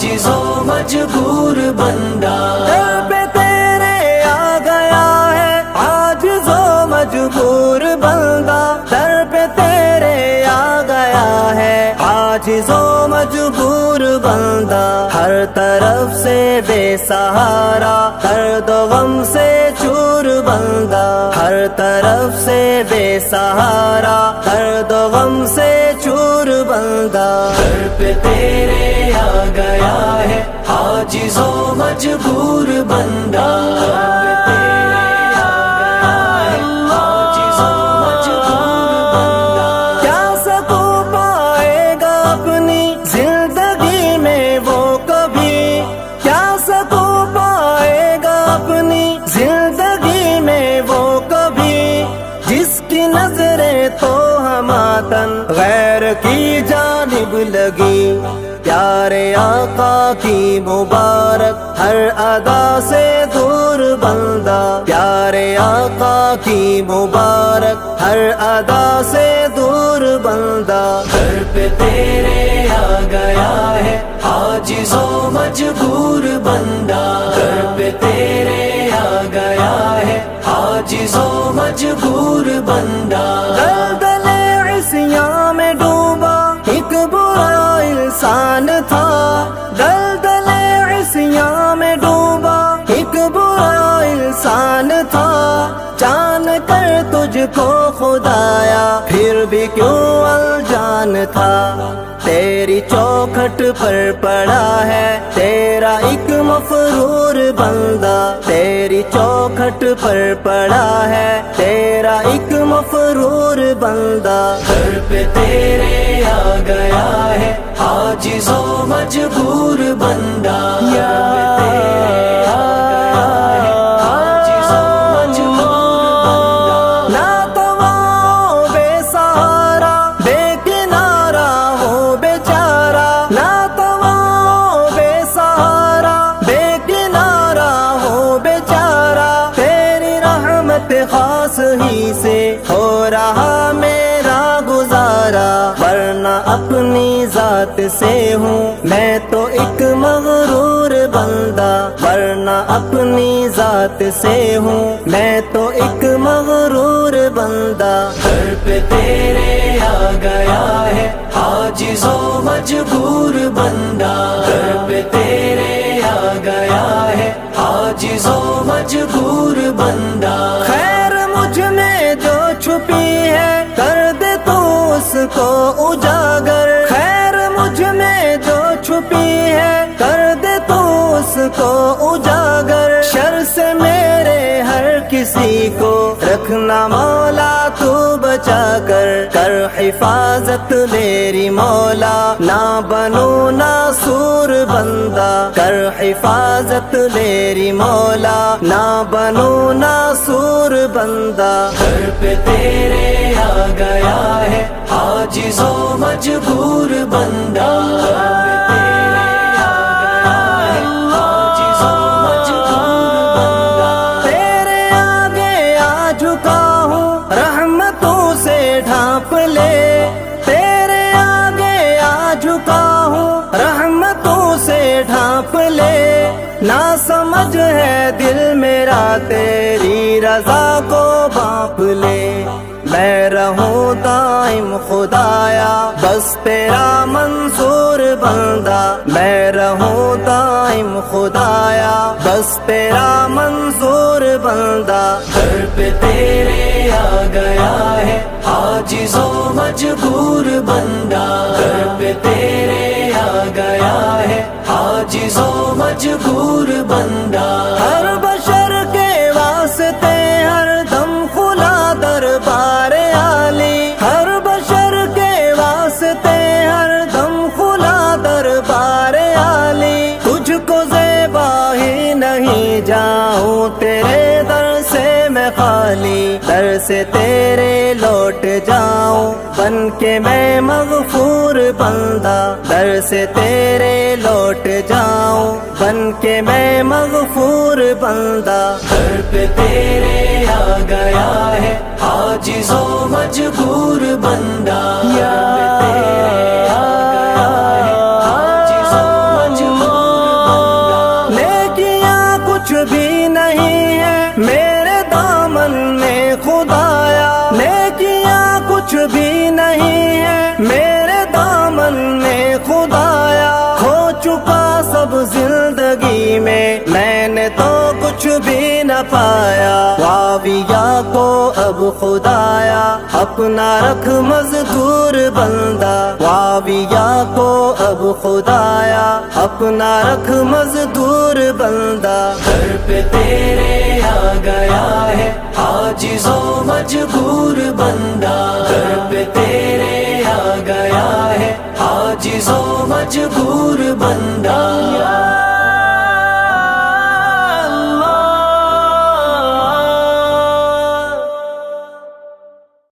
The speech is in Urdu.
عاجز و مجبور بندہ، در پہ تیرے آ گیا ہے عاجز و مجبور بندہ، در پہ تیرے آ گیا ہے عاجز و مجبور بندہ، ہر طرف سے بے سہارا، درد و غم سے چور بندہ، ہر طرف سے بے سہارا، درد و غم سے چور بندہ، در پہ تیرے آ گیا ہے عاجز و مجبور بندہ، در پہ تیرے آ گیا ہے عاجز و مجبور بندہ، کیا سکون پائے گا اپنی زندگی میں وہ کبھی، کیا سکون پائے گا اپنی زندگی میں وہ کبھی، جس کی نظریں تو ہماتن غیر کی جانب لگی، پیارے آقا کی مبارک ہر ادا سے دور بندہ، پیارے آقا کی مبارک ہر ادا سے دور بندہ، در پہ تیرے آ گیا ہے عاجز و مجبور بندہ، در پہ تیرے آ گیا ہے عاجز و مجبور بندہ، دلدل عصیاں میں ڈوبا ایک برا انسان تھا، دلدل عصیاں میں ڈوبا ایک برا انسان تھا، جان کر تجھ کو خدایا پھر بھی کیوں الجان تھا، تیری چوکھٹ پر پڑا ہے تیرا ایک مفرور بندہ، تیری چوکھٹ پر پڑا ہے تیرا ایک مفرور بندہ، در پہ تیرے آ گیا ہے عاجز و مجبور بندہ، در پہ تیرے آ گیا ہے عاجز و مجبور بندہ، ناتواں بے سہارا بے کنارہ ہو بیچارہ، ناتواں بے سہارا بے کنارہ ہو بیچارہ، تیری رحمت خاص ہی سے ہو رہا میرا گزارا، ورنہ اپنی ذات سے ہوں میں تو ایک مغرور بندہ، ورنہ اپنی ذات سے ہوں میں تو ایک مغرور بندہ، در پہ تیرے آ گیا ہے عاجز و مجبور بندہ، در پہ تیرے آ گیا ہے عاجز و مجبور بندہ، خیر مجھ میں جو چھپی ہے کر دے تو اس کو اجاگر، خیر مجھ میں جو چھپی ہے کر دے تو اس کو اجاگر، شر سے میرے ہر کسی کو رکھنا مولا تو بچا کر، کر حفاظت میری مولا نہ بنو ناسور بندہ، کر حفاظت میری مولا نہ بنو ناسور بندہ، در پہ تیرے آ گیا ہے عاجز و مجبور بندہ، در پہ تیرے آ گیا ہے عاجز و مجبور بندہ، تیرے آگے آ جھکا ہوں رحمتوں سے ڈھانپ لے، تیرے آگے آ جھکا ہوں رحمتوں سے ڈھانپ لے، نہ سمجھ ہے دل میرا تیری رضا کو بانپ لے، میں رہوں دائم خدایا بس تیرا منصور بندہ، میں رہوں دائم خدایا بس تیرا منصور بندہ، در پہ تیرے آ گیا ہے عاجز و مجبور بندہ، در پہ تیرے آ گیا ہے عاجز و مجبور بندہ، ہر بشر کے واسطے ہر دم کھلا دربار عالی، ہر بشر کے واسطے ہر دم کھلا دربار عالی، تجھ کو زیبا ہی نہیں جاؤں تیرے در سے میں خالی، در سے تیرے لوٹ جاؤں بن کے میں مغفور بندہ، در سے تیرے لوٹ جاؤں بن کے میں مغفور بندہ، در پہ تیرے آ گیا ہے عاجز و مجبور بندہ، در پہ تیرے آ گیا ہے عاجز و مجبور میرے دامن میں خدایا ہو چکا سب زندگی میں نے تو کچھ بھی نہ پایا، معاویہ کو اب خدایا اپنا رکھ مزدور بندہ، معاویہ کو اب خدایا اپنا رکھ مزدور بندہ۔ در پہ تیرے آ گیا ہے عاجز و مجبور بندہ، در پہ تیرے آ گیا ہے عاجز و مجبور بندہ۔